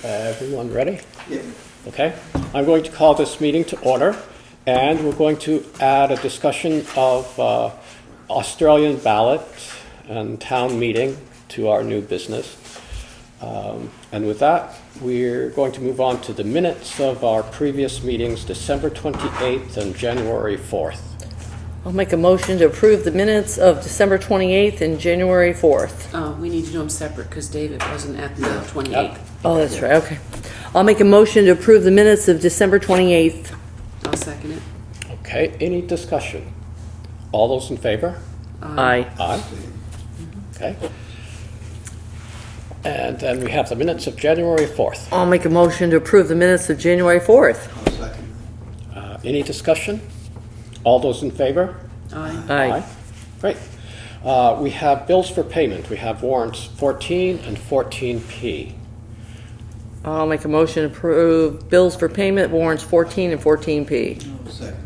Everyone ready? Yeah. Okay. I'm going to call this meeting to order, and we're going to add a discussion of Australian ballot and town meeting to our new business. And with that, we're going to move on to the minutes of our previous meetings, December 28th and January 4th. I'll make a motion to approve the minutes of December 28th and January 4th. Oh, we need to do them separate because David wasn't at the 28th. Yep. Oh, that's right, okay. I'll make a motion to approve the minutes of December 28th. I'll second it. Okay, any discussion? All those in favor? Aye. Aye. Okay. And then we have the minutes of January 4th. I'll make a motion to approve the minutes of January 4th. I'll second. Any discussion? All those in favor? Aye. Aye. Great. We have bills for payment. We have warrants 14 and 14P. I'll make a motion to approve bills for payment, warrants 14 and 14P. I'll second.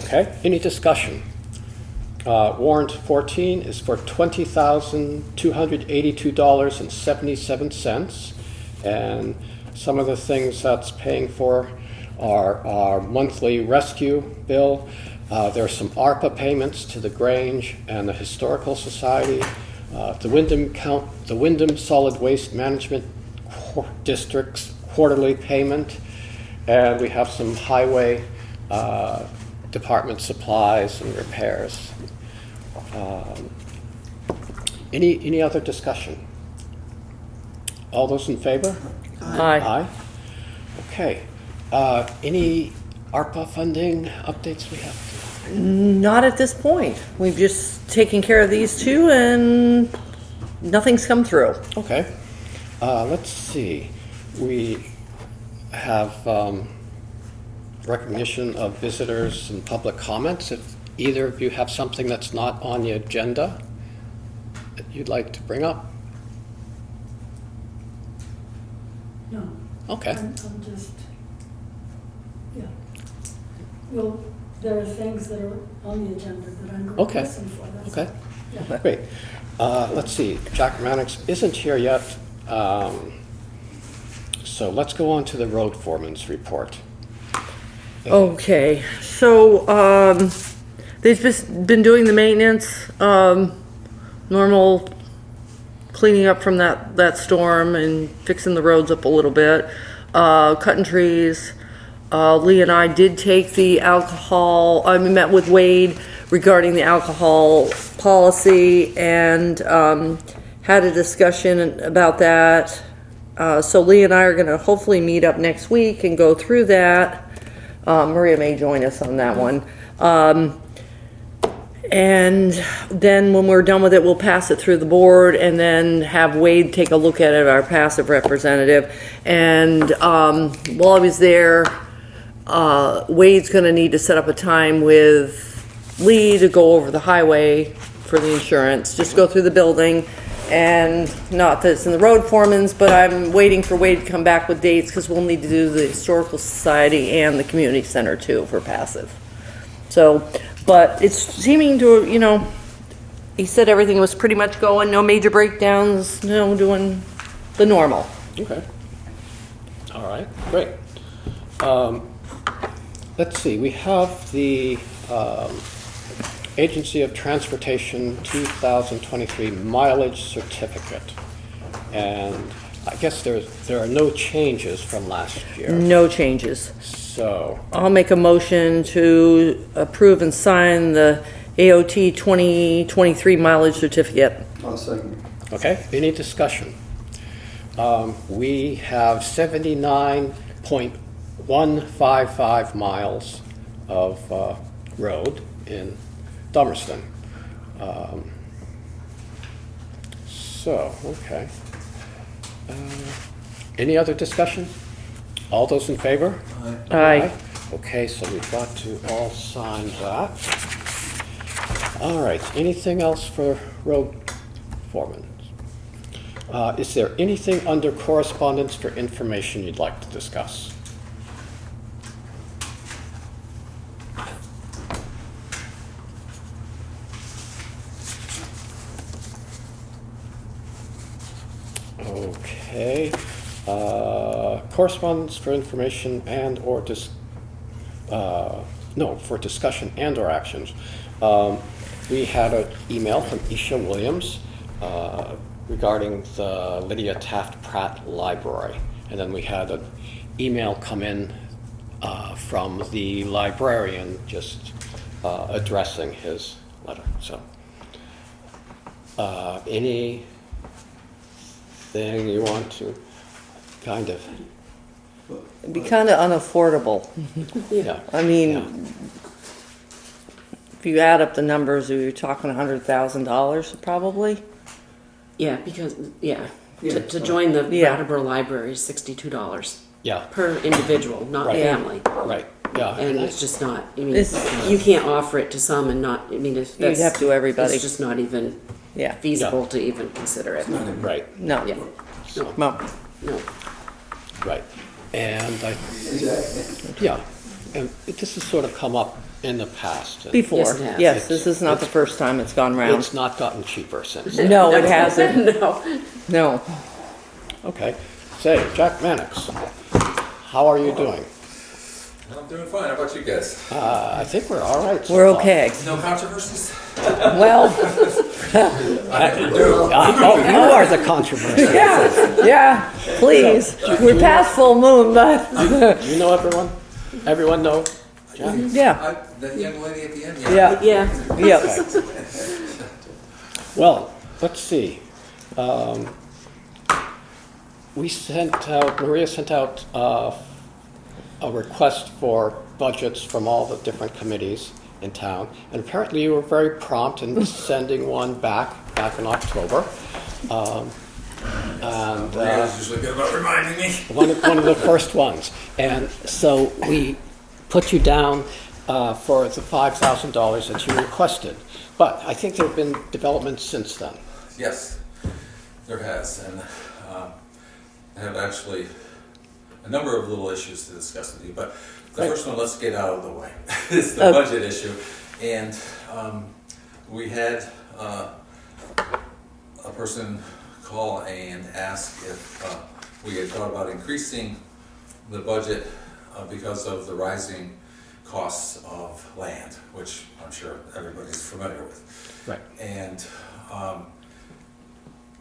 Okay, any discussion? Warrant 14 is for $20,282.77. And some of the things that's paying for are our monthly rescue bill. There are some ARPA payments to the Grange and the Historical Society, the Wyndham Solid Waste Management District's quarterly payment, and we have some highway department supplies and repairs. Any other discussion? All those in favor? Aye. Aye. Okay. Any ARPA funding updates we have? Not at this point. We've just taken care of these two and nothing's come through. Okay. Let's see. We have recognition of visitors and public comments. If either of you have something that's not on the agenda that you'd like to bring up. No. Okay. I'm just, yeah. Well, there are things that are on the agenda that I'm going to Okay. listen for. That's Okay. all. Yeah. Great. Let's see. Jack Manix isn't here yet. So let's go on to the road foreman's report. Okay, so, they've just been doing the maintenance, normal cleaning up from that storm and fixing the roads up a little bit, cutting trees. Lee and I did take the alcohol, I met with Wade regarding the alcohol policy and, had a discussion about that. So Lee and I are gonna hopefully meet up next week and go through that. Maria may join us on that one. And then when we're done with it, we'll pass it through the board and then have Wade take a look at it, our passive representative. And while I was there, Wade's gonna need to set up a time with Lee to go over the highway for the insurance, just go through the building. And not that it's in the road foreman's, but I'm waiting for Wade to come back with dates because we'll need to do the Historical Society and the Community Center too for passive. So, but it's seeming to, he said everything was pretty much going, no major breakdowns, doing the normal. Okay. All right, great. Let's see, we have the Agency of Transportation 2023 mileage certificate. And I guess there are no changes from last year. No changes. So, I'll make a motion to approve and sign the AOT 2023 mileage certificate. I'll second. okay, any discussion? We have 79.155 miles of road in Dummerston. Okay. Any other discussion? All those in favor? Aye. Okay, so we've got to all sign that. All right, anything else for road foreman? Is there anything under correspondence for information you'd like to discuss? Okay, Correspondence for information and or for discussion and or actions. We had an email from Isha Williams regarding the Lydia Taft Pratt Library. And then we had an email come in from the librarian just addressing his letter. So, anything you want to kind of, It'd be kind of unaffordable. yeah. I mean, Yeah. if you add up the numbers, you're talking $100,000 probably. Yeah, because, Yeah, to join the Yeah. Brattleboro Library is $62 Yeah, per individual, not Right. family. right, yeah. And it's just not, I mean, It's- you can't offer it to some and not, I mean, if that's. have to everybody. It's just not even Yeah. feasible to even consider it. Right, No. Yeah, no, No. no. right. And exactly. yeah, and this has sort of come up in the past. Before. Yes, it has. Yes, this is not the first time it's gone round. It's not gotten cheaper since then. No, it hasn't. No. No. Okay, say, Jack Manix, how are you doing? I'm doing fine. How about you guys? I think we're all right so We're far. okay. No controversies? Well, You are the controversy. yeah, please. We're past full moon, but You know everyone? Everyone know Jack? yeah. That young lady at the end? Yeah. Yeah, Yep. Well, let's see. Maria sent out a request for budgets from all the different committees in town. And apparently you were very prompt in sending one back in October. Maria's usually good about reminding me. One of the first ones. And so we put you down for the $5,000 that you requested. But I think there have been developments since then. Yes, there has. And I have actually a number of little issues to discuss with you. But the first one, let's get out of the way. It's the budget issue. And we had a person call and ask if we had thought about increasing the budget because of the rising costs of land, which I'm sure everybody's familiar with. Right. And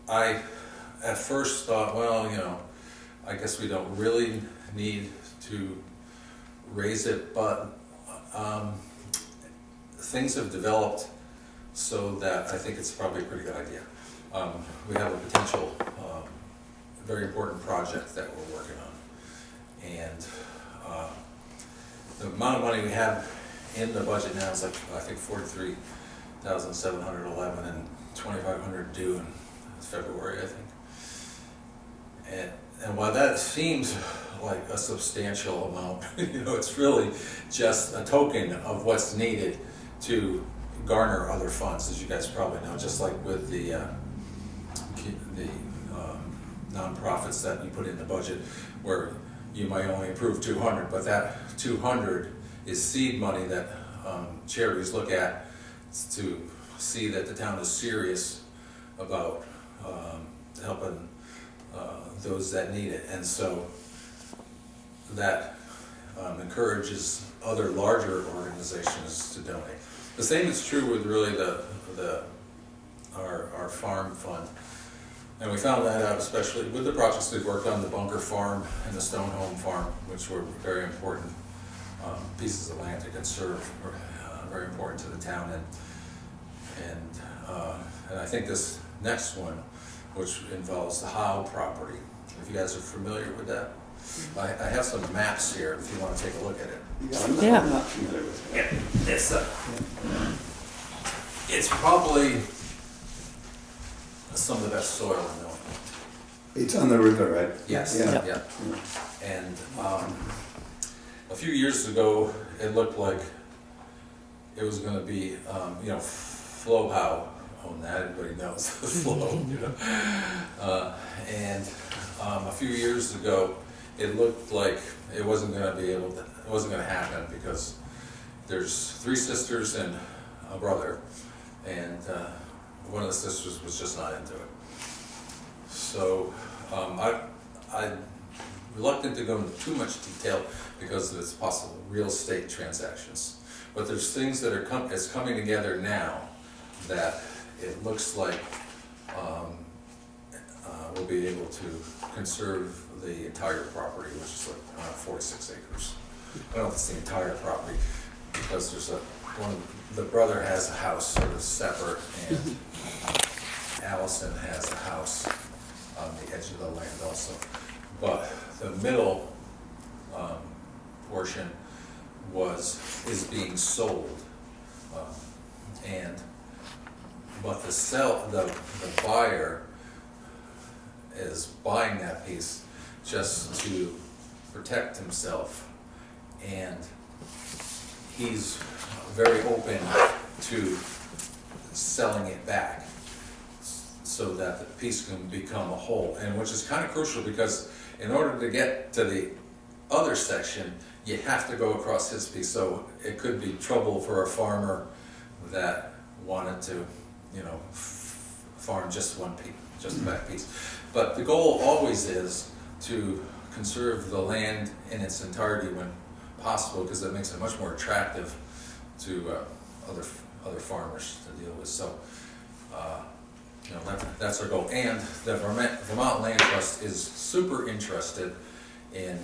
I at first thought, well, I guess we don't really need to raise it, but things have developed so that I think it's probably a pretty good idea. We have a potential very important project that we're working on, and the amount of money we have in the budget now is like, I think, $43,711 and $2,500 due in February, I think. And while that seems like a substantial amount, it's really just a token of what's needed to garner other funds, as you guys probably know, just like with the nonprofits that you put in the budget, where you might only approve 200, but that 200 is seed money that charities look at to see that the town is serious about helping those that need it. And so that encourages other larger organizations to donate. The same is true with really our farm fund. And we found that out especially with the projects we've worked on, the Bunker Farm and the Stone Home Farm, which were very important pieces of land to conserve, very important to the town. And I think this next one, which involves the Howe property, if you guys are familiar with that, I have some maps here if you want to take a look at it. Yeah. I'm not familiar with it. Yeah, it's probably some of the best soil in Illinois. It's on the river, right? Yes, Yeah. yeah. And a few years ago, it looked like it was going to be, Flo Howe owned that. Everybody knows Flo, and a few years ago, it looked like it wasn't going to happen because there's 3 sisters and a brother, and one of the sisters was just not into it. So I I'm reluctant to go into too much detail because of its possible real estate transactions. But there's things that are coming together now that it looks like we'll be able to conserve the entire property, which is like 46 acres. I don't know if it's the entire property because there's the brother has a house sort of separate, and Allison has a house on the edge of the land also. But the middle portion is being sold, but the buyer is buying that piece just to protect himself, and he's very open to selling it back so that the piece can become a whole, and which is kind of crucial because in order to get to the other section, you have to go across his piece. So it could be trouble for a farmer that wanted to, farm just one piece, just the back piece. But the goal always is to conserve the land in its entirety when possible, because it makes it much more attractive to other farmers to deal with. So, that's our goal. And the Vermont Land Trust is super interested in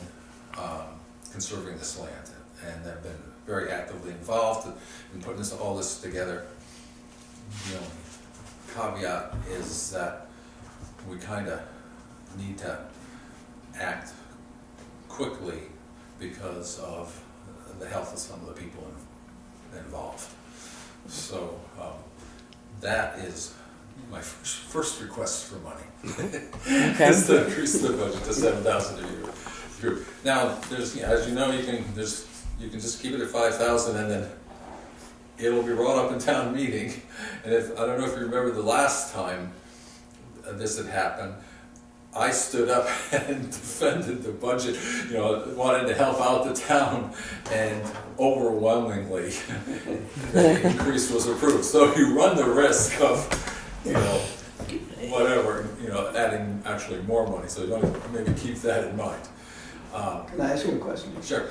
conserving this land, and they've been very actively involved in putting all this together. The only caveat is that we kind of need to act quickly because of the health of some of the people involved. So that is my first request for money. Is to increase the budget to $7,000 a year. Now, there's, as you know, you can just keep it at $5,000, and then it'll be brought up in town meeting. And I don't know if you remember the last time this had happened, I stood up and defended the budget, wanted to help out the town, and overwhelmingly the increase was approved. So you run the risk of, whatever, adding actually more money. So you want to maybe keep that in mind. Can I ask you a question? Sure.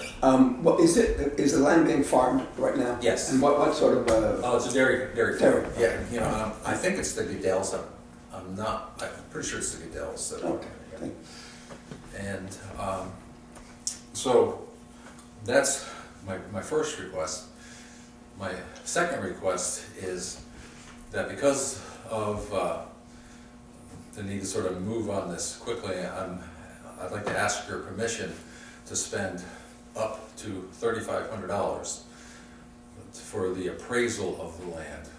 What is it? Is the land being farmed right now? Yes. And what sort of? Oh, it's a dairy farm. Dairy. Yeah. I think it's the Goodells. I'm pretty sure it's the Goodells. Okay. Thank you. And so that's my first request. My second request is that because of the need to sort of move on this quickly, I'd like to ask your permission to spend up to $3,500 for the appraisal of the land,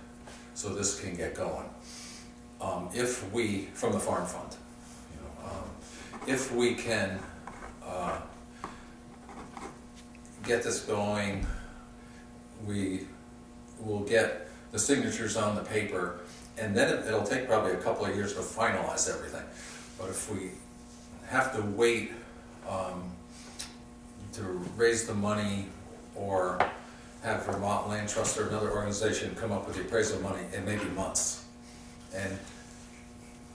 so this can get going. From the farm fund, if we can get this going, we will get the signatures on the paper, and then it'll take probably a couple of years to finalize everything. But if we have to wait to raise the money, or have Vermont Land Trust or another organization come up with the appraisal money, it may be months. And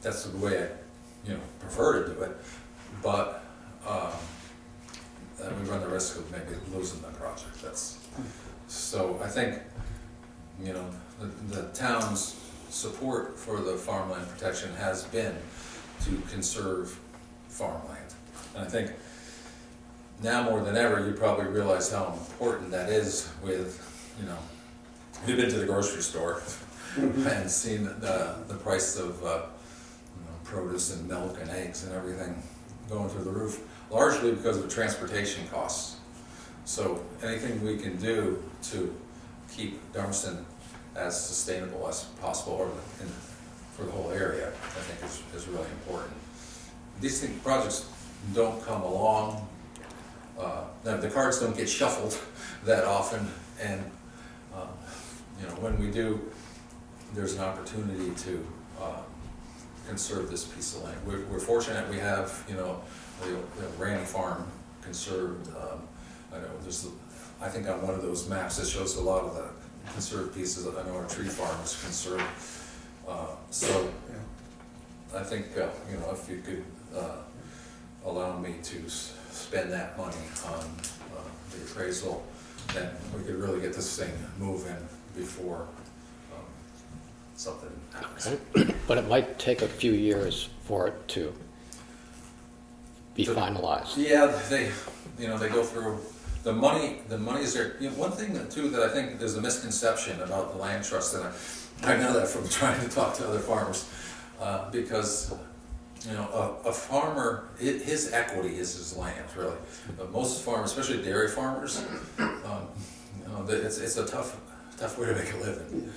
that's the way I prefer to do it, but we run the risk of maybe losing the project. So I think the town's support for the farmland protection has been to conserve farmland, and I think now more than ever you probably realize how important that is. With you've been to the grocery store and seen the price of produce and milk and eggs and everything going through the roof, largely because of transportation costs. So anything we can do to keep Dummerston as sustainable as possible, for the whole area, I think is really important. These projects don't come along, the cards don't get shuffled that often, and when we do, there's an opportunity to conserve this piece of land. We're fortunate we have the Ranny Farm conserved. I know I think on one of those maps it shows a lot of the conserved pieces. I know our tree farm is conserved. So I think if you could allow me to spend that money on the appraisal, then we could really get this thing moving before something happens. Okay. But it might take a few years for it to be finalized. Yeah, they go through, the money is there. One thing too that I think there's a misconception about the land trust, and I know that from trying to talk to other farmers, because a farmer, his equity is his land, really. But most farmers, especially dairy farmers, it's a tough way to make a living.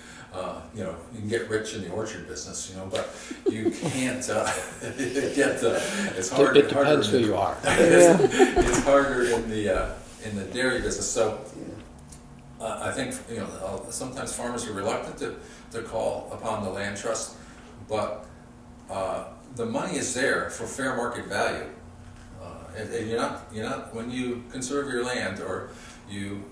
You can get rich in the orchard business, but you can't get it's hard. It depends who you are. It's harder in the dairy business. So I think sometimes farmers are reluctant to call upon the land trust, but the money is there for fair market value. And you're not when you conserve your land or you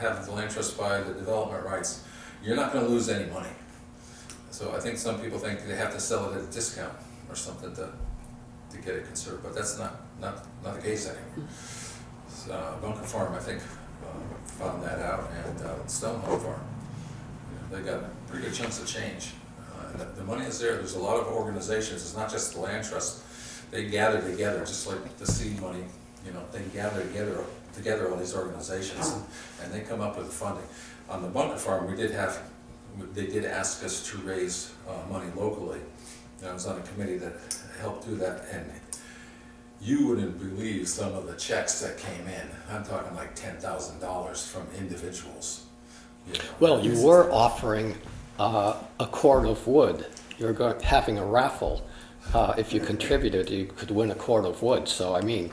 have the land trust buy the development rights, you're not going to lose any money. So I think some people think they have to sell it at a discount or something to get it conserved, but that's not the case anymore. Bunker Farm, I think, found that out, and Stonehill Farm, they got pretty good chunks of change. The money is there. There's a lot of organizations. It's not just the land trust. They gather together, just like the seed money. They gather together all these organizations, and they come up with funding. On the Bunker Farm, they did ask us to raise money locally. I was on a committee that helped do that, and you wouldn't believe some of the checks that came in. I'm talking like $10,000 from individuals. Well, you were offering a cord of wood. You were having a raffle. If you contributed, you could win a cord of wood. So, I mean,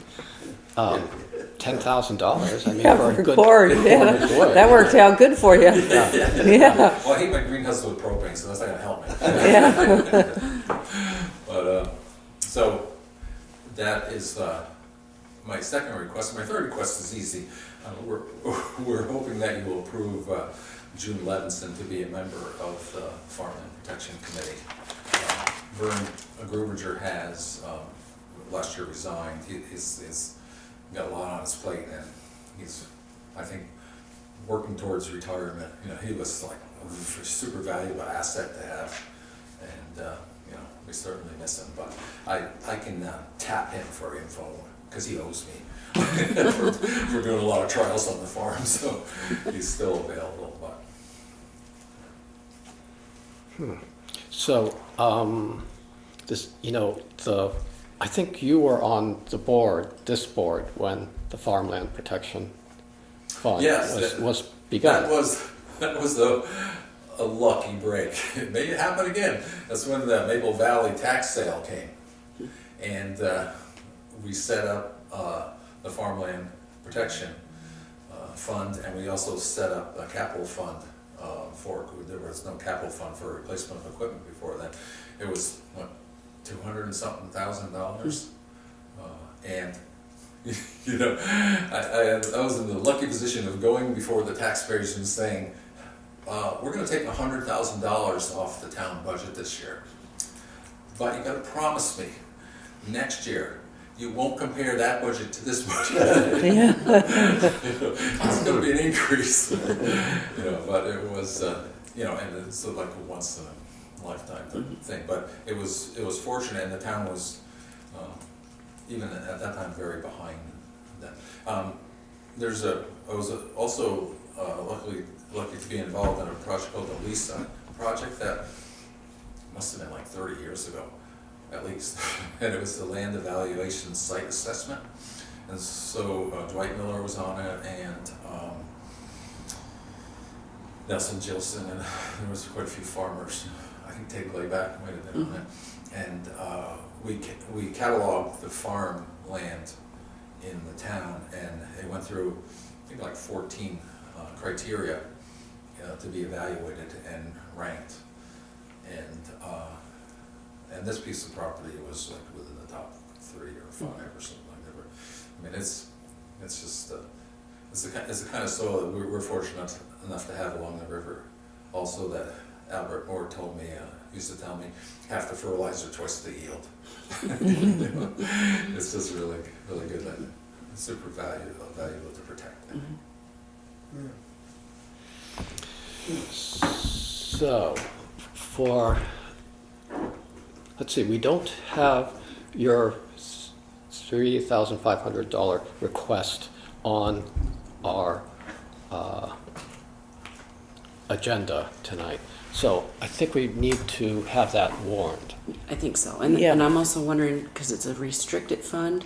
$10,000. I mean, for a good cord, cord yeah, of wood. that worked out good for you. Yeah. Well, I hate my greenhouse with propane, so that's not gonna help me. Yeah. But so that is my second request. My third request is easy. We're hoping that you will approve June Levinson to be a member of the Farmland Protection Committee. Vern Grubinger has last year resigned. He's got a lot on his plate, and he's, I think, working towards retirement. He was like a super valuable asset to have, and we certainly miss him. But I can tap him for info because he owes me. We're doing a lot of trials on the farm, so he's still available. But So, I think you were on this board, when the Farmland Protection Fund Yes, was begun. that was a lucky break. It may happen again. That's when the Maple Valley tax sale came, and we set up the Farmland Protection Fund, and we also set up a capital fund there was no capital fund for replacement of equipment before that. It was $200 and something thousand. And I was in the lucky position of going before the taxpayers and saying, we're going to take $100,000 off the town budget this year, but you got to promise me next year you won't compare that budget to this budget. Yeah. It's going to be an increase. But it was, and it's like a once in a lifetime thing. But it was fortunate, and the town was even at that time very behind that. I was also lucky to be involved in a project called the Lisa project that must have been like 30 years ago, at least. And it was the land evaluation site assessment. And so Dwight Miller was on it, and Nelson Gilson, and there was quite a few farmers. I think Ted Glayback might have been on it. And we cataloged the farm land in the town, and it went through, I think, like 14 criteria to be evaluated and ranked. And this piece of property was like within the top 3 or 5 or something like that. I mean, it's just it's the kind of soil that we're fortunate enough to have along the river. Also, that Albert Moore told me used to tell me, have to fertilize or twice the yield. It's just really, really good and super valuable to protect them. So, let's see, we don't have your $3,500 request on our agenda tonight. So I think we need to have that warned. I think so. And, Yeah. and I'm also wondering, because it's a restricted fund,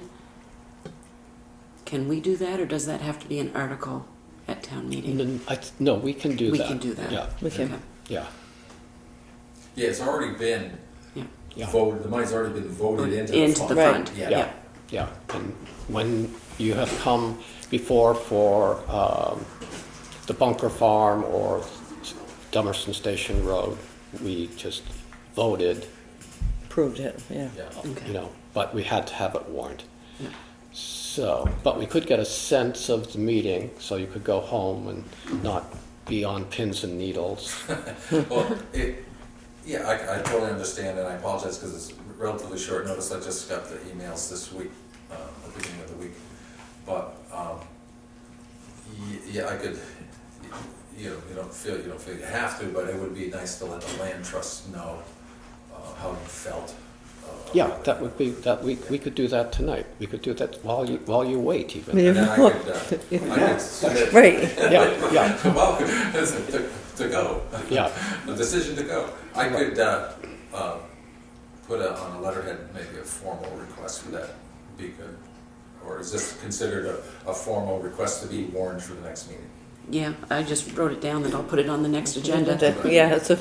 can we do that, or does that have to be an article at town meeting? No, we can do We that. can do that. Yeah, We can. Okay. yeah, Yeah, it's already been yeah. voted, the money's already been voted into Into the Right. fund, Yeah. yeah. Yeah, and when you have come before for the Bunker Farm or Dummerston Station Road, we just voted, Proved it, yeah. Yeah. Okay. you know, but we had to have it warned. Yeah. So, but we could get a sense of the meeting, so you could go home and not be on pins and needles. Well, I totally understand, and I apologize because it's relatively short notice. I just got the emails this week, at the beginning of the week. But yeah, I could. You don't feel you have to, but it would be nice to let the land trust know how you felt. Yeah, about that it. would be, we could do that tonight. We could do that while you wait even. Yeah. And then I could submit. Right. Yeah, yeah, Well, to go. yeah. The decision to go. I could put on a letterhead maybe a formal request for that. Be good. Or is this considered a formal request to be warned for the next meeting? Yeah, I just wrote it down, and I'll put it on the next agenda. Yeah, it's a,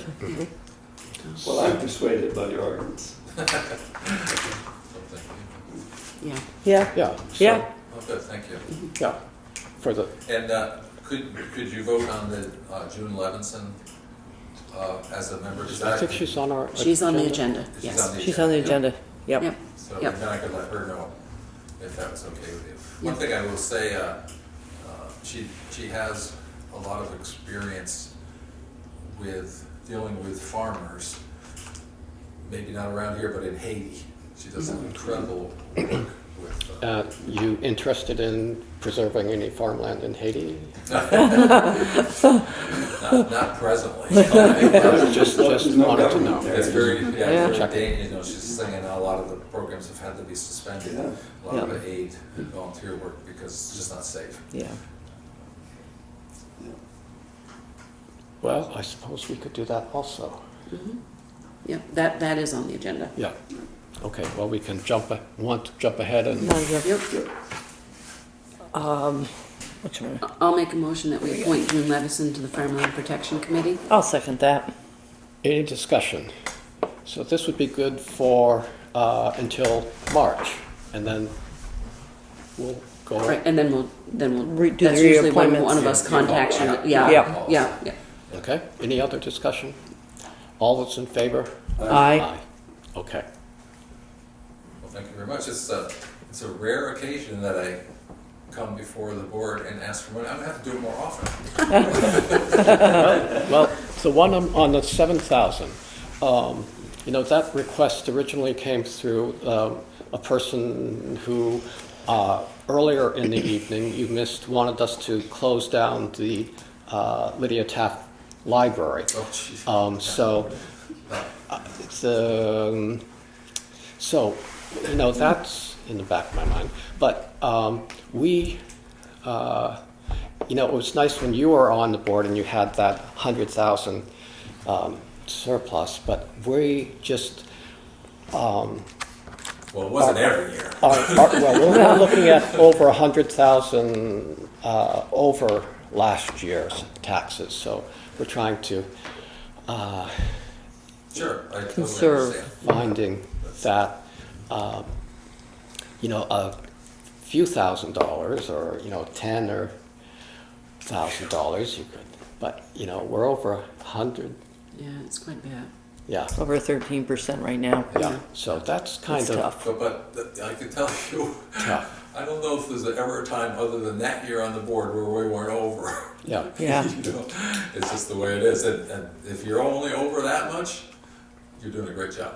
Well, I'm persuaded by your arguments. Something. Yeah. yeah, Yeah. so- yeah. Oh, good, thank you. Yeah, for the, And could you vote on the June Levinson as a member? Is I that- think she's on our. She's on the agenda, she's yes. She's on the agenda, yep. Yep. So Yep. and then I could let her know if that was okay with you. Yep. One thing I will say, she has a lot of experience with dealing with farmers, maybe not around here, but in Haiti. She does some incredible work with. You interested in preserving any farmland in Haiti? Not presently. Just wanted to know. It's very, Yeah. very dangerous. She's saying a lot of the programs have had to be suspended. Yeah. A lot of the aid and volunteer work because it's just not safe. Yeah. Well, I suppose we could do that also. Yep, that is on the agenda. Yeah. Okay, well, we can jump ahead and, Yep. Which one? I'll make a motion that we appoint June Levison to the Farmland Protection Committee. I'll second that. any discussion? So this would be good for, until March, and then we'll go. Right, and then we'll, Do the that's usually when reappointments. one of us contacts you. Yeah. Yeah, Yep. yeah. Okay, any other discussion? All those in favor? Aye. Okay. Well, thank you very much. It's a rare occasion that I come before the board and ask for money. I'm gonna have to do it more often. Well, the one on the 7,000, that request originally came through a person who, earlier in the evening, wanted us to close down the Lydia Taft Library. Oh, jeez. That's in the back of my mind. But it was nice when you were on the board and you had that 100,000 surplus, but we just, Well, it wasn't every year. we're looking at over 100,000 over last year's taxes, so we're trying to Sure, I totally Conserve. understand. finding that, a few $1,000s or, $10 or $1,000 you could, but, we're over 100, Yeah, it's quite bad. yeah, Over 13% right now. yeah, so that's kind It's of tough. But I can tell you, tough, I don't know if there's ever a time other than that year on the board where we weren't over. yeah. Yeah. It's just the way it is. And if you're only over that much, you're doing a great job.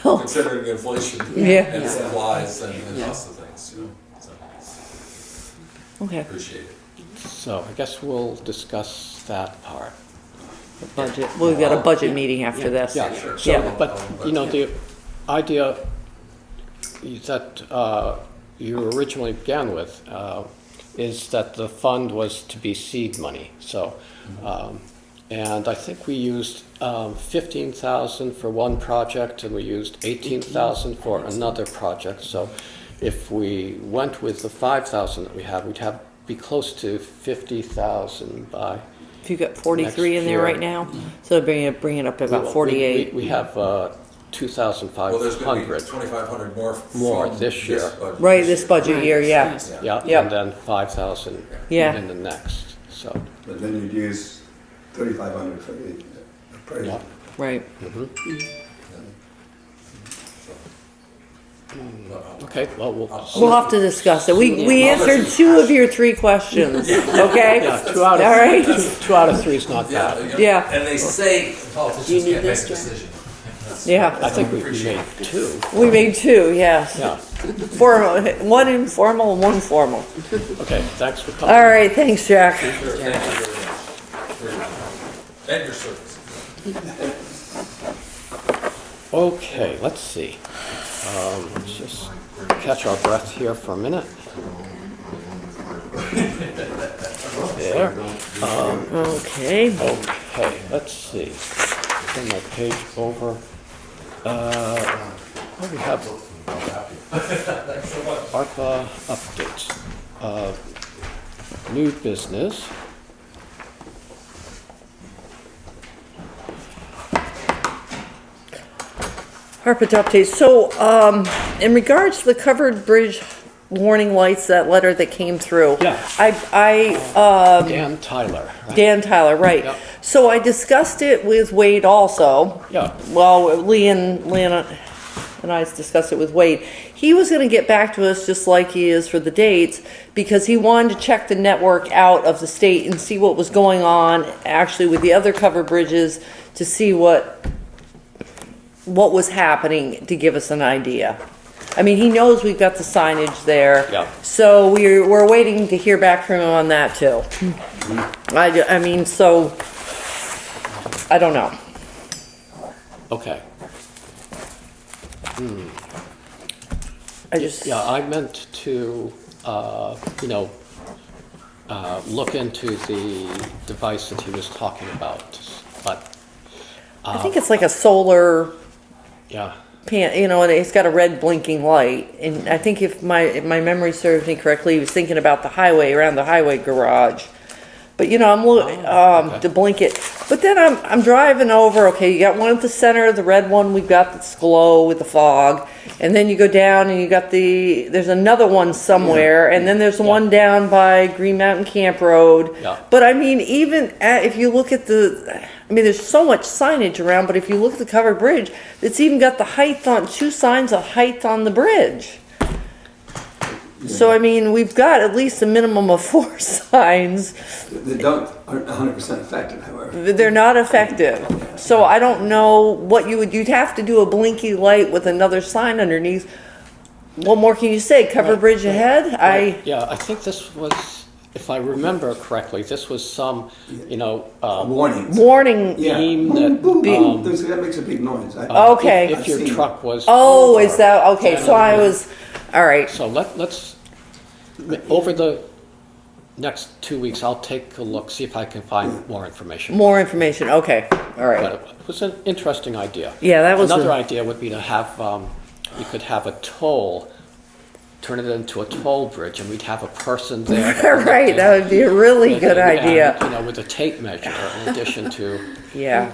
Considering inflation Yeah. and supplies and Yeah. lots of things, you know, so Okay, appreciate it. So I guess we'll discuss that part. budget, we've got a budget meeting after this. Yeah, Sure. so, but, you know, the idea that you originally began with is that the fund was to be seed money, so, and I think we used 15,000 for one project, and we used 18,000 for another project, so if we went with the 5,000 that we have, we'd be close to 50,000 by. If you've got 43 in Next there year. right now, so bring it up to about 48. We have Well, there's gonna be 2,500 2,500 more. more from this year. budget Right, this budget year, yeah. Yes. Yeah, Yep. and then 5,000 Yeah. in the next, so, But then you'd use 3,500 for the appraisal. yeah. Right. Okay, well, We'll have to discuss it. We Yeah. answered 2 of your 3 questions, okay? yeah, 2 out of, All right. 2 out of 3 is not Yeah, bad. Yeah. And they say politicians need can't make this, a Jack? decision. Yeah. I think we made 2, We made 2, yes. yeah. Formal, 1 informal and 1 formal. Okay, thanks for coming. All right, thanks, Jack. Sure, thank you very much for your time and your service. Okay, let's see. Let's just catch our breath here for a minute. There. Okay. Okay, let's see. Turn my page over. What do we have? ARPA updates. New business. ARPA updates. So, in regards to the covered bridge warning lights, that letter that came through. Yeah. Dan Tyler, right. Yep. So I discussed it with Wade also. Yeah. Well, Lee and I discussed it with Wade. He was going to get back to us just like he is for the dates because he wanted to check the network out of the state and see what was going on actually with the other covered bridges to see what was happening to give us an idea. I mean, he knows we've got the signage there. Yeah. So we're waiting to hear back from him on that too. I mean, so I don't know. Okay. Yeah, I meant to, look into the device that he was talking about, but, I think it's like a solar yeah, and it's got a red blinking light. And I think if my memory serves me correctly, he was thinking about the highway, around the highway garage. But I'm looking okay. to blink it. But then I'm driving over. Okay, you got one at the center, the red one we've got that's glow with the fog, and then you go down and you got there's another one somewhere, and then there's one down by Green Mountain Camp Road. Yeah. But I mean, even if you look at there's so much signage around. But if you look at the covered bridge, it's even got the height on 2 signs of height on the bridge. So, I mean, we've got at least a minimum of 4 signs. They aren't 100% effective, however. They're not effective. So I don't know what you'd have to do a blinky light with another sign underneath. What more can you say? Cover bridge ahead? yeah, I think this was, if I remember correctly, this was some, Warnings. Warning. Yeah. beam Boom, boom, boom. that, That makes a big noise. Okay. if your I've seen truck was. Oh, over is that, okay, 10 so I was, all right. So let's, over the next 2 weeks, I'll take a look, see if I can find more information. More information, okay, all right. But it was an interesting idea. Yeah, that was Another a- idea would be to have, we could have a toll, turn it into a toll bridge, and we'd have a person there. Right, that would be a really with good a- idea. and, with a tape measure in addition to, Yeah.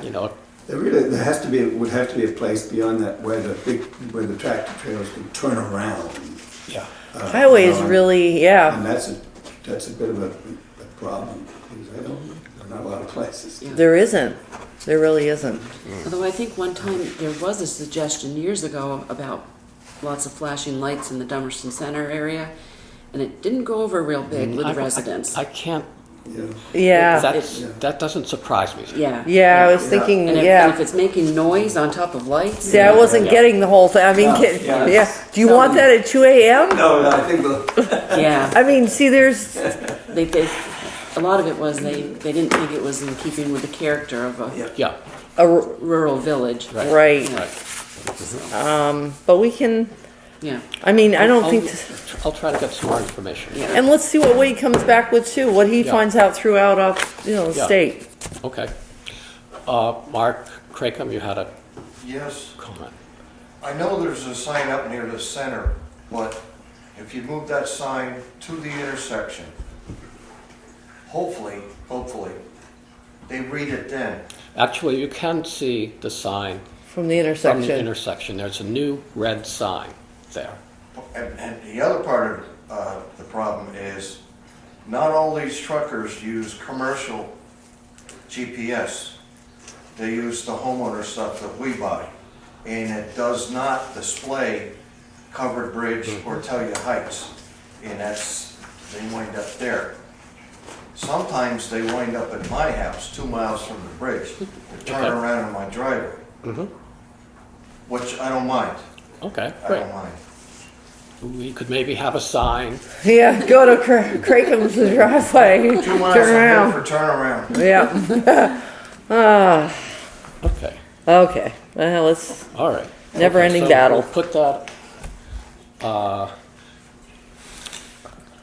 There would have to be a place beyond that where the tractor trailers can turn around. yeah. Highway is really, yeah, And that's a bit of a problem because there are not a lot of places. there isn't. There really isn't. Although I think one time there was a suggestion years ago about lots of flashing lights in the Dummerston Center area, and it didn't go over real big with the residents. I can't Yeah. That doesn't surprise me. Yeah. Yeah, I was thinking, And if yeah. it's making noise on top of lights. See, I wasn't getting the whole thing. I mean, yeah. Do you want that at 2 a.m.? No, I think we'll, Yeah. I mean, see, there's, They, a lot of it was they didn't think it was in keeping with the character of a Yeah, rural village. right. right. But we can, Yeah. I mean, I don't I'll- think, I'll try to get some more information. Yeah. and let's see what Wade comes back with too, what he Yeah. finds out throughout, the Yeah. state. Okay. Mark Cracom, you had a Yes, comment. I know there's a sign up near the center, but if you move that sign to the intersection, hopefully, they read it then. Actually, you can see the sign From the from the intersection. intersection. There's a new red sign there. And the other part of the problem is, not all these truckers use commercial GPS. They use the homeowner stuff that we buy. And it does not display covered bridge or tell you heights. And they wind up there. Sometimes they wind up at my house, 2 miles from the bridge. They turn Okay. around in my driveway, which I don't mind. Okay, I great. don't mind. We could maybe have a sign. Yeah, go to Cracom's driveway, 2 miles turn ahead around. for turnaround. Yeah. Okay, Okay, well, it's all right. never-ending Okay, so battle. We'll put that,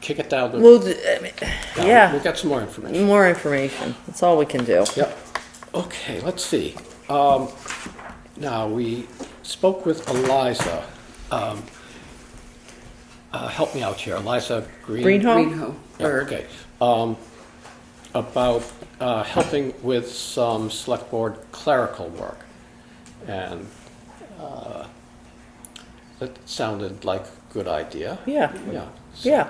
kick it down. We'll, We'll get some more information. more information. That's all we can do. Yep. Okay, let's see. Now, we spoke with Eliza. Help me out here, Eliza Greenholm? Greenhoe Yeah, bird. okay. About helping with some select board clerical work. And that sounded like a good idea. Yeah, Yeah. yeah.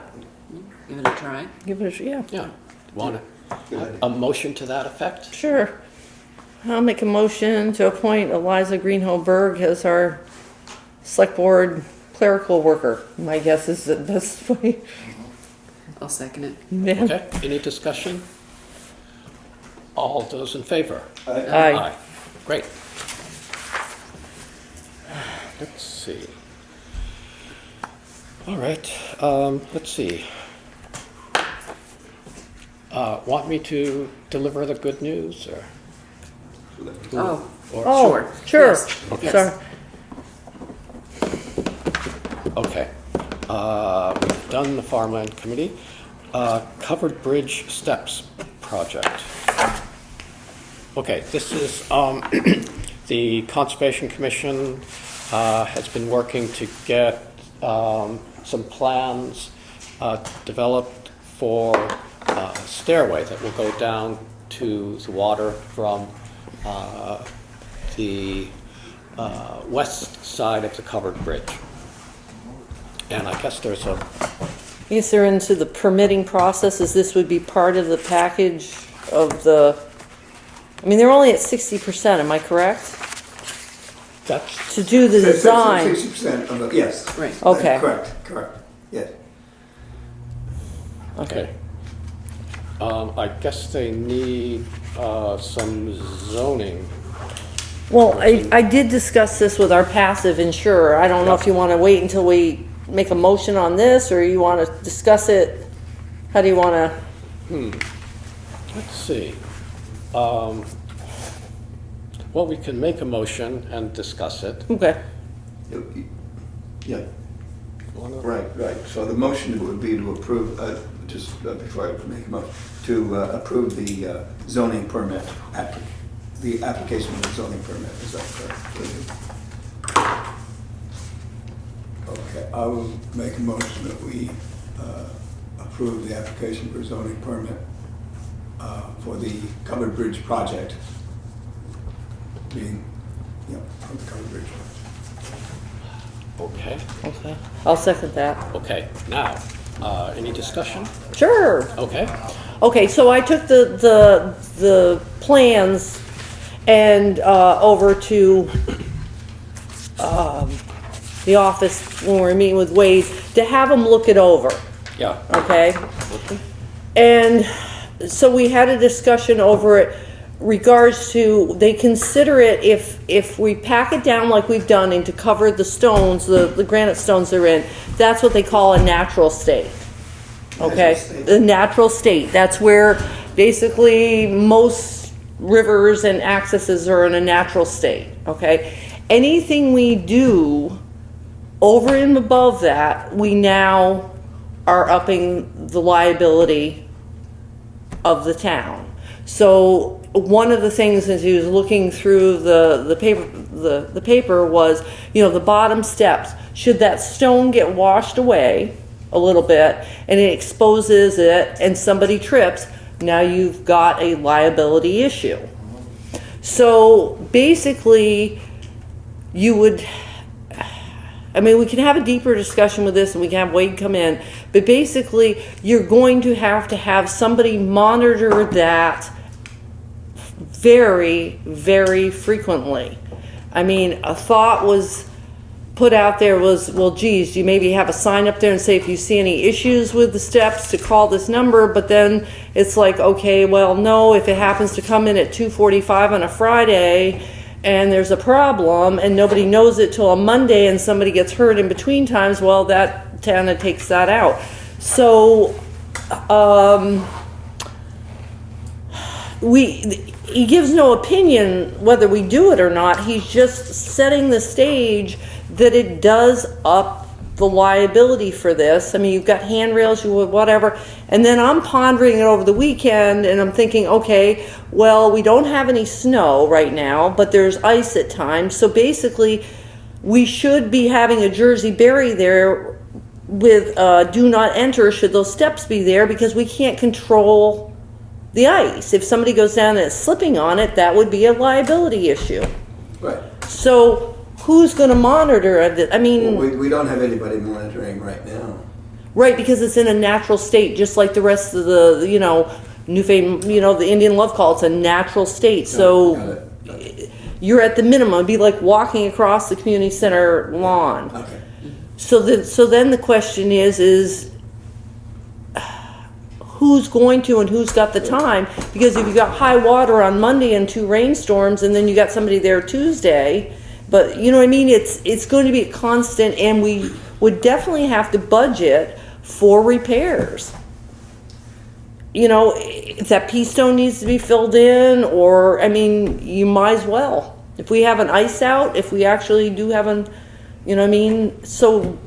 Give it a try. Give it a, yeah, Yeah. Want a motion to that effect? sure. I'll make a motion to appoint Eliza Greenholm Berg as our select board clerical worker. My guess is that that's the way. I'll second it. Yeah. Okay, any discussion? All those in favor? Aye. Great. Let's see. All right, let's see. Want me to deliver the good news, or? Oh, or- Oh, Sure. sure. Yes. Okay. Sorry. Okay. We've done the Farmland Committee. Covered Bridge Steps Project. Okay, this is, the Conservation Commission has been working to get some plans developed for a stairway that will go down to the water from the west side of the covered bridge. And I guess there's a, Yes, they're into the permitting processes. This would be part of the package of the, I mean, they're only at 60%, am I correct? that's, To do the design. 60% of the, yes. right. Okay. Correct, yes. okay. I guess they need some zoning. Well, I did discuss this with our passive insurer. I don't know if you want to wait until we make a motion on this, or you want to discuss it. How do you want to? Let's see. Well, we can make a motion and discuss it. Okay. Yeah, right. So the motion would be to approve, before I make a motion, to approve the zoning permit, the application of the zoning permit, is that correct? Okay, I will make a motion that we approve the application for zoning permit for the covered bridge project, being, for the covered bridge. Okay, Okay. I'll second that. okay. Now, any discussion? Sure. Okay, Okay, so I took the plans and over to the office when we were meeting with Wade to have them look it over. yeah. Okay? And so we had a discussion over it regards to, they consider it if we pack it down like we've done and to cover the stones, the granite stones they're in, that's what they call a natural state. Okay? Natural state. The natural state. That's where basically most rivers and accesses are in a natural state. Okay? Anything we do over and above that, we now are upping the liability of the town. So one of the things as he was looking through the paper was, the bottom steps. Should that stone get washed away a little bit and it exposes it and somebody trips, now you've got a liability issue. So basically, we can have a deeper discussion with this and we can have Wade come in, but basically you're going to have somebody monitor that very, very frequently. A thought was put out there was, well, geez, you maybe have a sign up there and say if you see any issues with the steps to call this number, but then it's like, okay, well, no, if it happens to come in at 2:45 on a Friday and there's a problem and nobody knows it till a Monday and somebody gets hurt in between times, well, that kind of takes that out. So, he gives no opinion whether we do it or not. He's just setting the stage that it does up the liability for this. You've got handrails, whatever. And then I'm pondering it over the weekend and I'm thinking, okay, well, we don't have any snow right now, but there's ice at times. So basically, we should be having a Jersey barrier there with do not enter should those steps be there, because we can't control the ice. If somebody goes down and is slipping on it, that would be a liability issue. Right. So who's going to monitor it? We don't have anybody monitoring right now. Right, because it's in a natural state, just like the rest of the, the Indian love call. It's a natural state. So Got it. you're at the minimum. It'd be like walking across the community center lawn. Okay. So then the question is who's going to and who's got the time? Because if you got high water on Monday and 2 rainstorms and then you got somebody there Tuesday, but it's going to be a constant, and we would definitely have to budget for repairs. If that pea stone needs to be filled in, or, you might as well. If we have an ice out, if we actually do have so...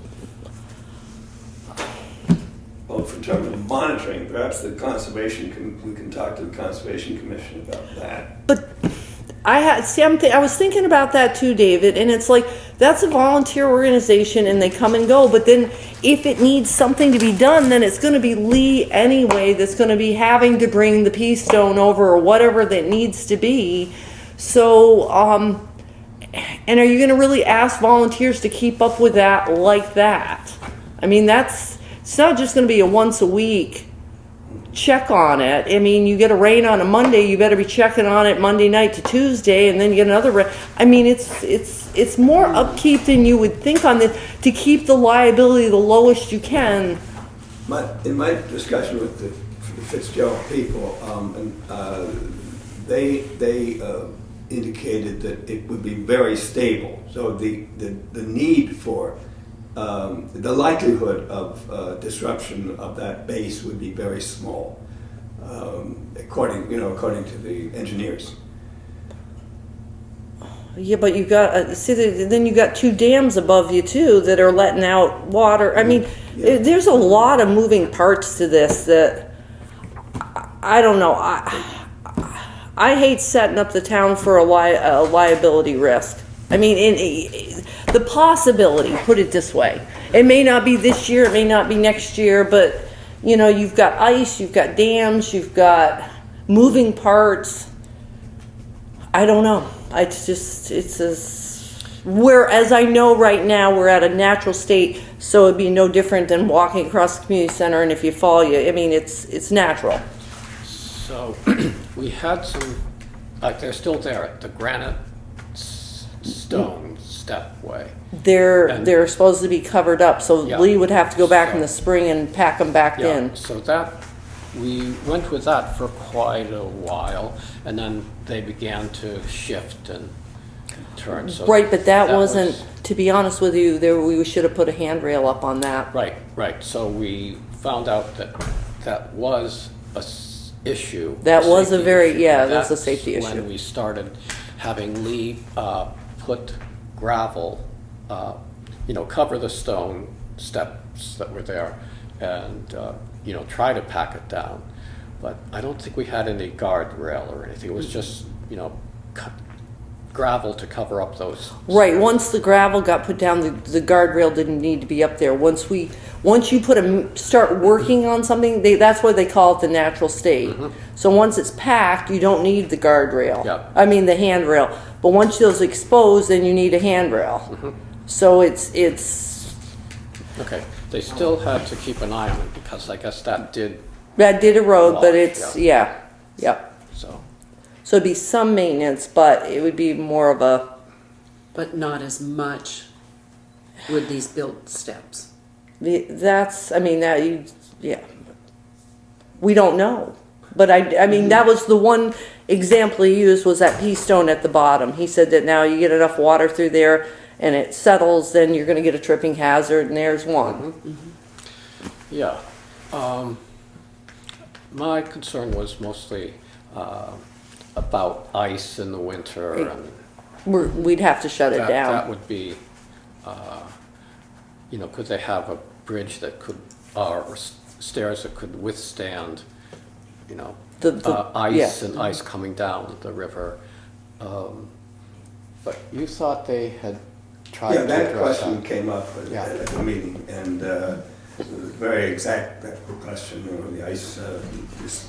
Well, in terms of monitoring, perhaps we can talk to the Conservation Commission about that. But I was thinking about that too, David, and it's like, that's a volunteer organization and they come and go, but then if it needs something to be done, then it's going to be Lee anyway that's going to be having to bring the pea stone over or whatever that needs to be. So, and are you going to really ask volunteers to keep up with that like that? It's not just going to be a once a week check on it. You get a rain on a Monday, you better be checking on it Monday night to Tuesday, and then you get another rain. It's more upkeep than you would think on this to keep the liability the lowest you can. In my discussion with the Fitzgerald people, they indicated that it would be very stable. So the need for the likelihood of disruption of that base would be very small, according to the engineers. Yeah, but you got then you got 2 dams above you too that are letting out water. There's a lot of moving parts to this that I don't know. I hate setting up the town for a liability risk. The possibility, put it this way, it may not be this year, it may not be next year, but you've got ice, you've got dams, you've got moving parts. I don't know. Whereas I know right now we're at a natural state, so it'd be no different than walking across the community center, and if you fall, it's natural. So we had some, they're still there, the granite stone stepway. They're supposed to be covered up, so Yeah. Lee would have to go back in the spring and pack them back in. So that we went with that for quite a while, and then they began to shift and turn. So Right, but that wasn't, was- to be honest with you, we should have put a handrail up on that. Right. So we found out that that was a issue. That was a safety very- issue. yeah, that's a safety That's issue. when we started having Lee put gravel, cover the stone steps that were there and, try to pack it down. But I don't think we had any guardrail or anything. It was just, gravel to cover up those. Right, stairs. once the gravel got put down, the guardrail didn't need to be up there. Once you start working on something, that's why they call it the natural state. So once it's packed, you don't need the guardrail. Yep. I mean the handrail. But once those exposed, then you need a handrail. So it's Okay, they still had to keep an eye on it because I guess that did, that did erode, but Wash, it's yep. so. So it'd be some maintenance, but it would be more of a But not as much with these built steps. We don't know. But I mean, that was the one example he used was that pea stone at the bottom. He said that now you get enough water through there and it settles, then you're going to get a tripping hazard, and there's one. Yeah. My concern was mostly about ice in the winter, and We'd have to shut it that down. would be, could they have a bridge that could, or stairs that could withstand, ice and ice coming down the river. But you thought they had tried Yeah, to that address question that. came up Yeah. at the meeting, and it was very exact, that question, the ice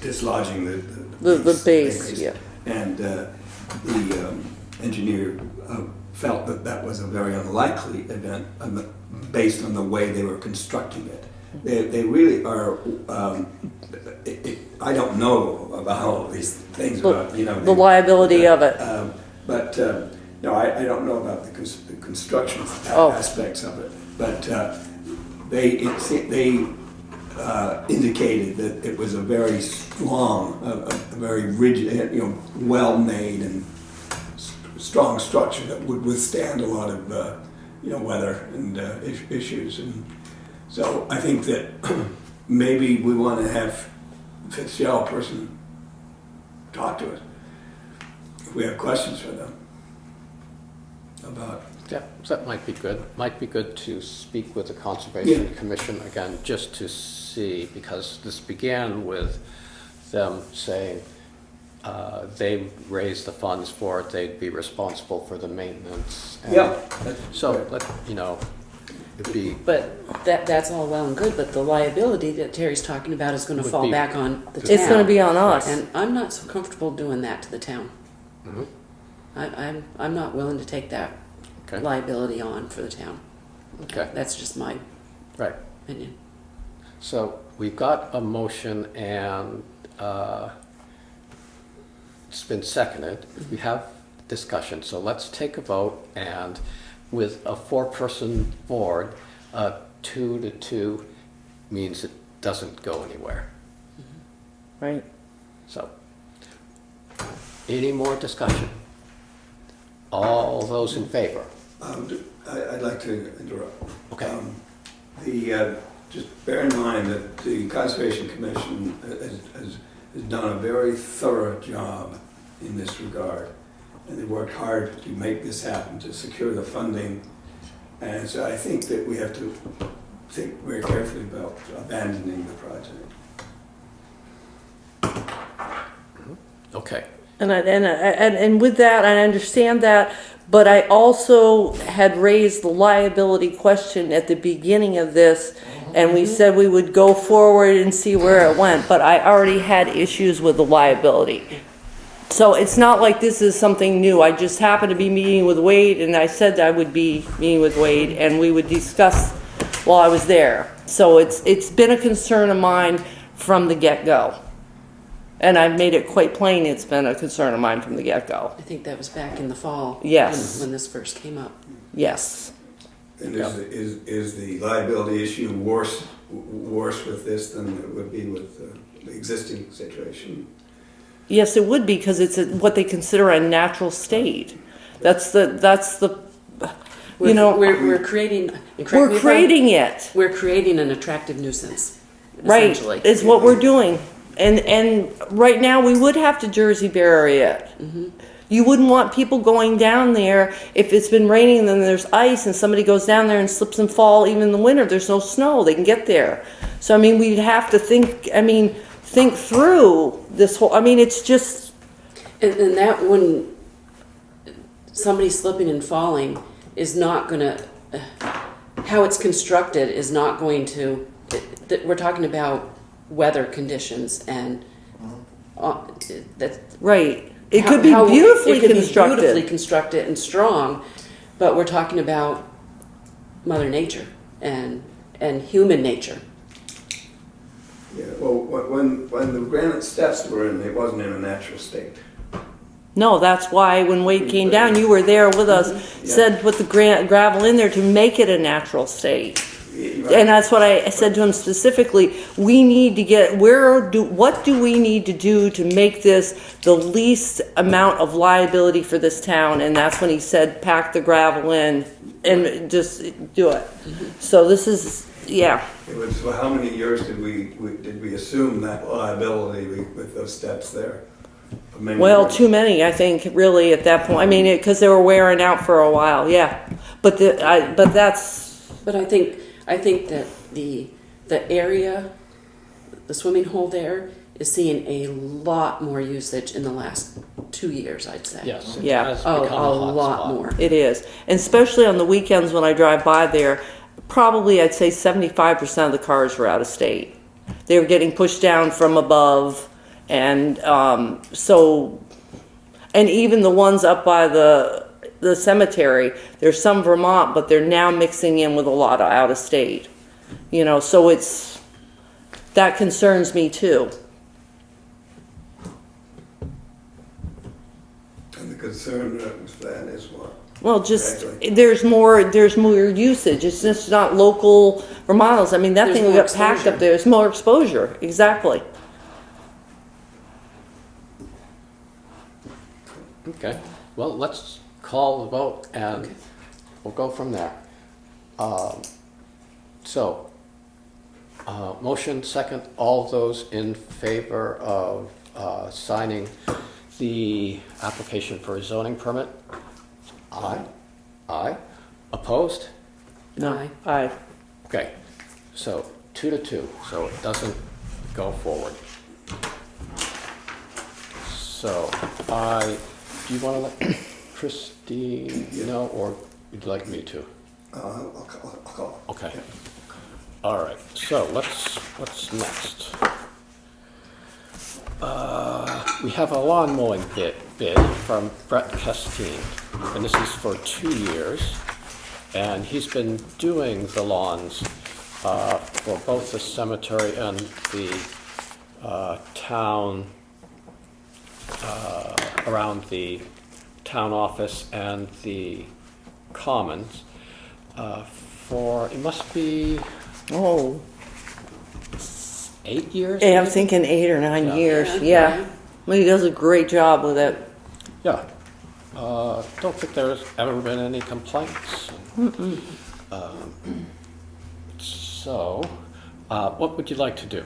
dislodging The base, yeah. And the engineer felt that that was a very unlikely event based on the way they were constructing it. They really are, I don't know about all of these things, about, The liability of it. But I don't know about the construction Oh. aspects of it. But they indicated that it was a very strong, a very rigid, well-made and strong structure that would withstand a lot of, weather and issues. And so I think that maybe we want to have Fitzgerald person talk to us if we have questions for them about. Yeah, that might be good. Might be good to speak with the Conservation Yeah. Commission again, just to see, because this began with them saying they raised the funds for it, they'd be responsible for the maintenance. And Yeah. So, it'd be, But that's all well and good, but the liability that Terry's talking about is gonna Would fall be- back on the town. It's going to be on us. And I'm not so comfortable doing that to the town. Mhm. I'm not willing to take that okay, liability on for the town. okay, That's just my right. opinion. So we've got a motion and it's been seconded. We have discussion, so let's take a vote, and with a 4-person board, 2 to 2 means it doesn't go anywhere. Right. So, any more discussion? All those in favor? I'd like to interrupt. Okay. Just bear in mind that the Conservation Commission has done a very thorough job in this regard. And they worked hard to make this happen, to secure the funding. And so I think that we have to think very carefully about abandoning the project. Okay. And with that, I understand that, but I also had raised the liability question at the beginning of this, and we said we would go forward and see where it went, but I already had issues with the liability. So it's not like this is something new. I just happened to be meeting with Wade, and I said I would be meeting with Wade, and we would discuss while I was there. So it's been a concern of mine from the get-go. And I've made it quite plain it's been a concern of mine from the get-go. I think that was back in the fall. Yes. When this first came up. Yes. And is the liability issue worse with this than it would be with the existing situation. Yes, it would be, because it's what they consider a natural state. That's the, you know, We're creating. and correct me we're if I'm- creating it. We're creating an attractive nuisance, Right, essentially. is what we're doing. And right now, we would have to Jersey barrier it. You wouldn't want people going down there if it's been raining and then there's ice and somebody goes down there and slips and fall. Even in the winter, there's no snow, they can get there. So, I mean, we'd have to think through this whole, I mean, it's just, And that when somebody slipping and falling is not gonna, how it's constructed is not going to, we're talking about weather conditions and that. right. It how- could be how- beautifully It could be constructed. beautifully constructed and strong, but we're talking about Mother Nature and human nature. Yeah, well, when the granite steps were in, it wasn't in a natural state. No, that's why when Wade came down, you were there with us, Yeah. said put the gravel in there to make it a natural state. Right. And that's what I said to him specifically. We need to get, what do we need to do to make this the least amount of liability for this town? And that's when he said, pack the gravel in and just do it. So this is, yeah. It was, well, how many years did we assume that liability with those steps there? Many Well, years. too many, I think, really, at that point. I mean, because they were wearing out for a while, yeah. But that's, But I think that the area, the swimming hole there, is seeing a lot more usage in the last 2 years, I'd say. Yes. it Yeah. has Oh, become a hot lot spot. more. it is. And especially on the weekends when I drive by there, probably I'd say 75% of the cars were out of state. They were getting pushed down from above. And so, and even the ones up by the cemetery, there's some Vermont, but they're now mixing in with a lot of out of state. You know, so that concerns me too. And the concern with that is what? Well, just, Exactly. there's more usage. It's just not local Vermontals. I mean, that There's thing more got packed exposure. up there. There's more exposure, exactly. Okay, well, let's call the vote and we'll go from there. Motion second, all those in favor of signing the application for a zoning permit? Aye. Aye. Opposed? Aye. Aye. Okay, so 2-2, so it doesn't go forward. So do you want to let Christine know, or would you like me to? I'll call. Okay. All right, so what's next? We have a lawn mowing bid from Brett Castine, and this is for 2 years. And he's been doing the lawns for both the cemetery and the town, around the town office and the commons, it must be Oh, 8 years? yeah, I'm maybe? thinking 8 or 9 Yeah. years, Yeah. yeah. Well, he does a great job with it. Yeah. Don't think there's ever been any complaints. So, what would you like to do?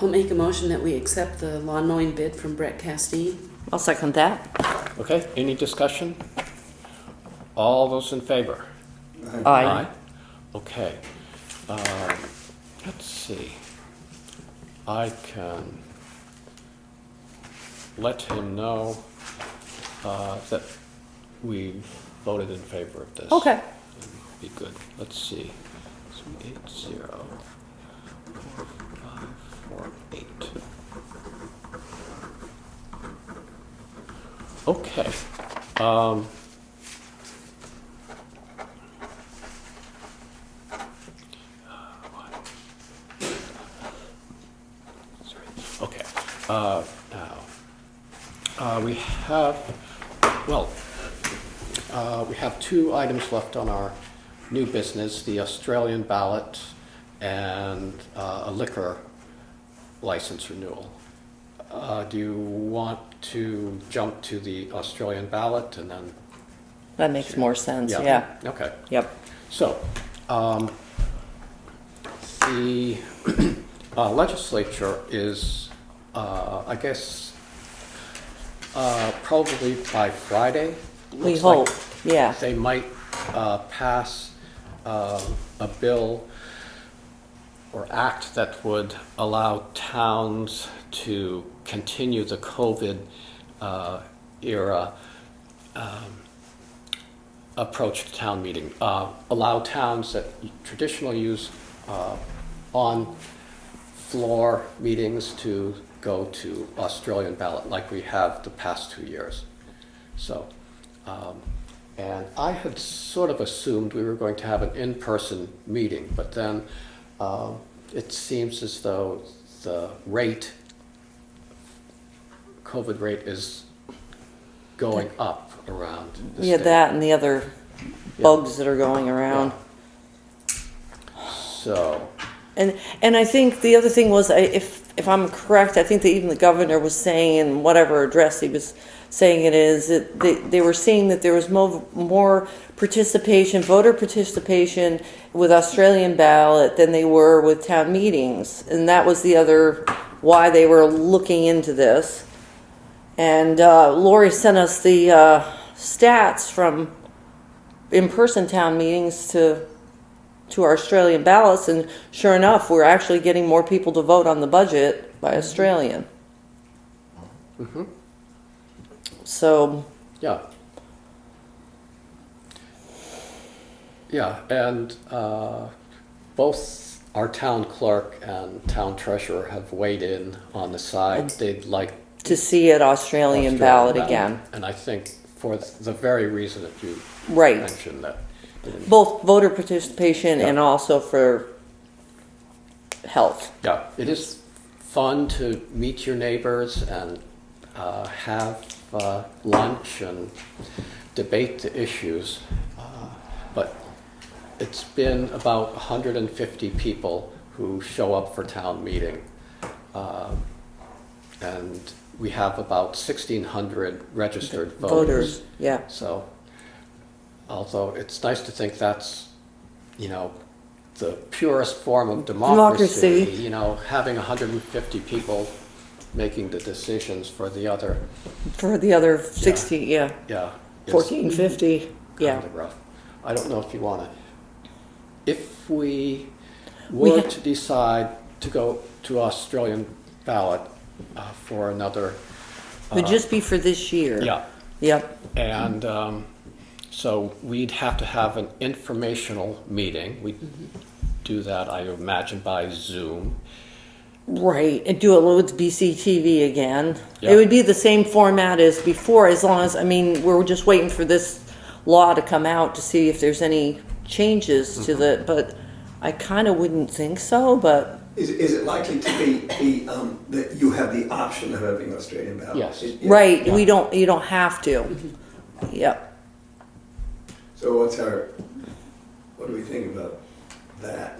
I'll make a motion that we accept the lawn mowing bid from Brett Castine. I'll second that. Okay, any discussion? All those in favor? Aye. Okay. Let's see. I can let him know that we voted in favor of this. Okay. Be good. Let's see. 380 4548. Okay. Okay. Now, we have 2 items left on our new business, the Australian ballot and a liquor license renewal. Do you want to jump to the Australian ballot and then? That makes more sense, yeah. Okay. Yep. So, the legislature is, I guess, probably by Friday. We looks like hope, yeah. They might pass a bill or act that would allow towns to continue the COVID era approach to town meeting. Allow towns that traditionally use on-floor meetings to go to Australian ballot like we have the past 2 years. So, and I had sort of assumed we were going to have an in-person meeting, but then it seems as though the COVID rate is going up around the Yeah, state. that and the other bugs that are going around. So, And I think the other thing was, if I'm correct, I think that even the governor was saying in whatever address he was saying it is, that they were seeing that there was more participation, voter participation with Australian ballot than they were with town meetings. And that was the other, why they were looking into this. And Lori sent us the stats from in-person town meetings to our Australian ballots, and sure enough, we're actually getting more people to vote on the budget by Australian. mm-hmm. So, Yeah. Yeah, and both our town clerk and town treasurer have weighed in on the side they'd like to see it Australian ballot again. And I think for the very reason that you Right. mentioned that. Both voter participation Yeah. and also for health. Yeah, it is fun to meet your neighbors and have lunch and debate the issues. But it's been about 150 people who show up for town meeting. And we have about 1,600 registered voters. Yeah. So, although it's nice to think that's, the purest form of democracy, Democracy. Having 150 people making the decisions for the other, For the other 60, yeah. yeah. is 1450, yeah. kind of rough. I don't know if you want to, if we were to decide to go to Australian ballot for another. Would just be for this year. Yeah. Yep. And so we'd have to have an informational meeting. We'd do that, I imagine, by Zoom. Right, and do it with BCTV again. Yeah. It would be the same format as before, as long as, we're just waiting for this law to come out to see if there's any changes to the, but I kind of wouldn't think so, but Is it likely to be that you have the option of having Australian ballot? Yes. right, Yeah. you don't have to. Yep. So what do we think about that?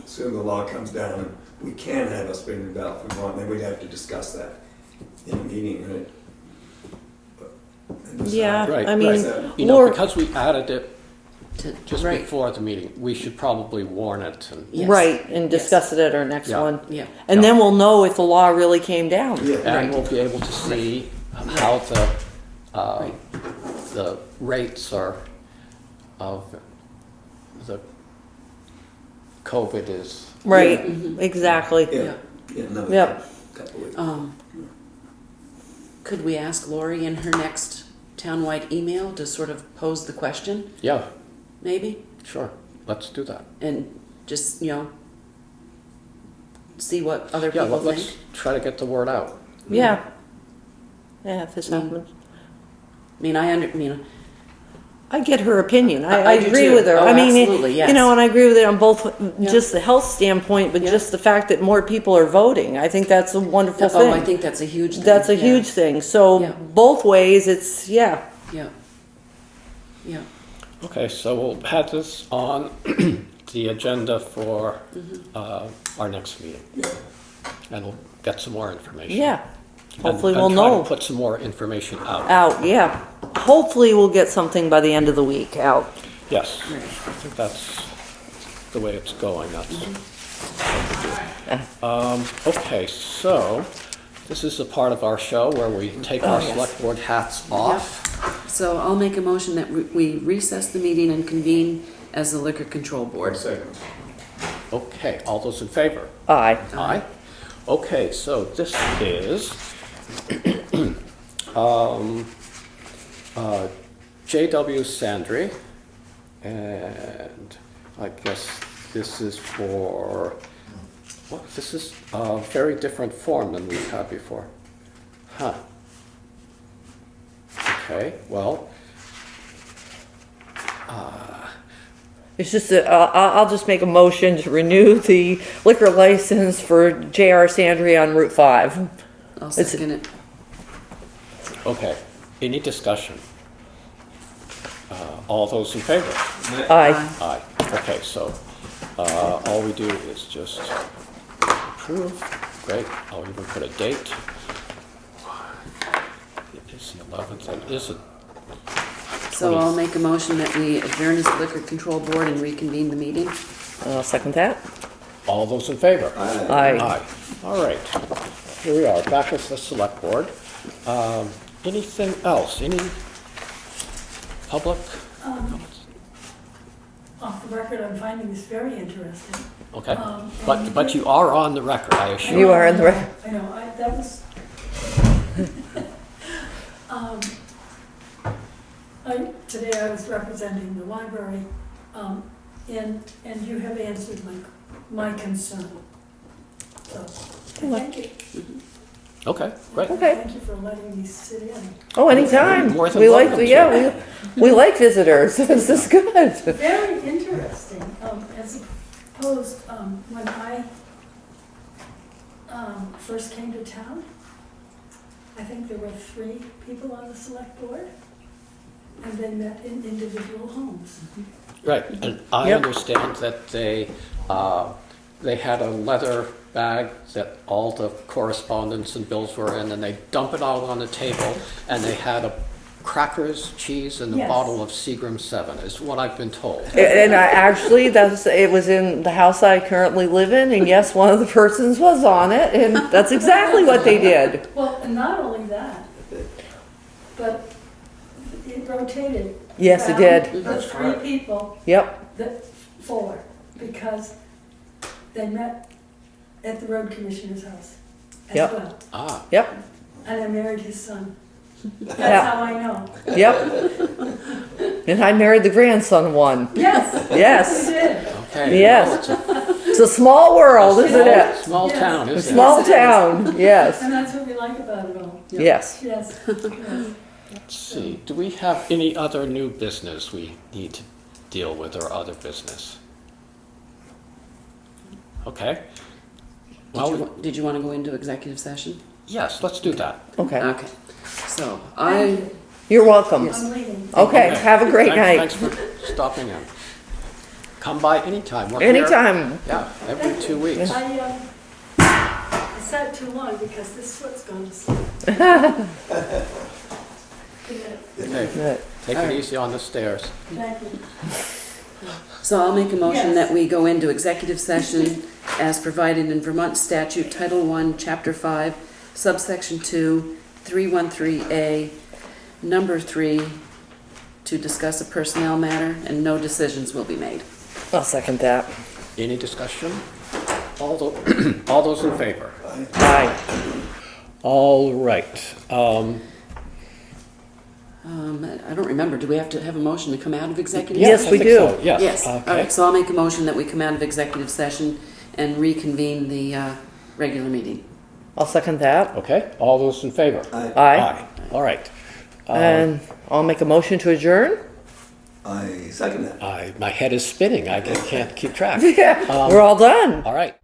Assume the law comes down and we can have Australian ballot if we want, then we'd have to discuss that in a meeting, right? And decide. Yeah, Right, I mean, right. Lord- Because we added it just right. before the meeting, we should probably warn it. And, Yes. right, and discuss it at our next Yeah. one. Yeah. And then we'll know if the law really came down. Yeah. and we'll be able to see how the rates are of the COVID is. Right, Mm-hmm. exactly. Yeah, another Yep. couple weeks. Could we ask Lori in her next townwide email to sort of pose the question, Yeah, maybe? sure. Let's do that. And just, see what other Yeah, people let's think? try to get the word out. Yeah. Yeah, if this happens. I get her opinion. I I do agree too. with her. Oh, I mean, absolutely, yes. and I agree with it on both, Yeah. just the health standpoint, but Yeah. just the fact that more people are voting. I think that's a wonderful thing. Oh, I think that's a huge thing. That's a Yeah. huge thing. So Yeah. both ways, it's, yeah. Yeah. Yeah. Okay, so we'll have this on the agenda for our next meeting. And we'll get some more information. Yeah. And- Hopefully and we'll try to know. put some more information out. Out, yeah. Hopefully we'll get something by the end of the week out. Yes, I think that's the way it's going, that's. Okay, so, this is a part of our show where we take our yes. select board hats off. So I'll make a motion that we recess the meeting and convene as the Liquor Control Board. Second. Okay, all those in favor? Aye. Aye. Okay, so this is J.W. Sandry, and I guess this is for, what, this is a very different form than we've had before. Huh. Okay, well, It's just, I'll just make a motion to renew the liquor license for J.R. Sandry on Route 5. I'll second it. okay, any discussion? All those in favor? Aye. Aye. Okay, so all we do is just approve. Great, I'll even put a date. It is the 11th, and is it? So I'll make a motion that we adjourn as the Liquor Control Board and reconvene the meeting. I'll second that. All those in favor? Aye. Aye. All right, here we are, back as the select board. Anything else? Any public? Off the record, I'm finding this very interesting. Okay, and but you are on the record, I assure You are in the record. I know, that was. Today I was representing the library, and you have answered my concern. So, thank you. Okay, great. Okay. Thank you for letting me sit in. Oh, anytime. More than We like, welcome to. yeah, we like visitors. This is good. Very interesting, as opposed, when I first came to town, I think there were 3 people on the select board, and they met in individual homes. Right, and I Yep. understand that they had a leather bag that all the correspondence and bills were in, and they dump it all on the table, and they had crackers, cheese, and a Yes. bottle of Seagram 7, is what I've been told. And I actually, it was in the house I currently live in, and yes, one of the persons was on it, and that's exactly what they did. Well, and not only that, but it rotated. Yes, it around did. The That's 3 correct. people, Yep, the 4, because they met at the road commissioner's house as Yep. well. Ah, yep, And I married his son. That's Yeah. how I know. yep. And I married the grandson of one. Yes. Yes. You did. okay. Yes. Well, It's a small world, isn't it? Small Yes. town, A isn't it? small town, yes, And that's what we like about it all. yes. Yes. Yes. Let's see, do we have any other new business we need to deal with, or other business? Okay. Well, Did you want to go into executive session? yes, let's do that. Okay, Okay. So Thank you. you're welcome. I'm leaving. Okay, have a great night. Thanks for stopping in. Come by anytime. We're here, Anytime. yeah, every 2 weeks. I sat too long because this foot's gone to sleep. Good night. Okay, take it easy on the stairs. Thank you. So I'll make a motion Yes. that we go into executive session as provided in Vermont Statute Title 1, Chapter 5, subsection 2, 313A, number 3, to discuss a personnel matter, and no decisions will be made. I'll second that. Any discussion? All those in favor? Aye. All right. I don't remember, do we have to have a motion to come out of executive? Yes, I we think do. so, Yes. Yes, all Okay. right, so I'll make a motion that we come out of executive session and reconvene the regular meeting. I'll second that. Okay, all those in favor? Aye. All right. And I'll make a motion to adjourn. I second that. My head is spinning. I can't keep track. Yeah, we're all done. All right.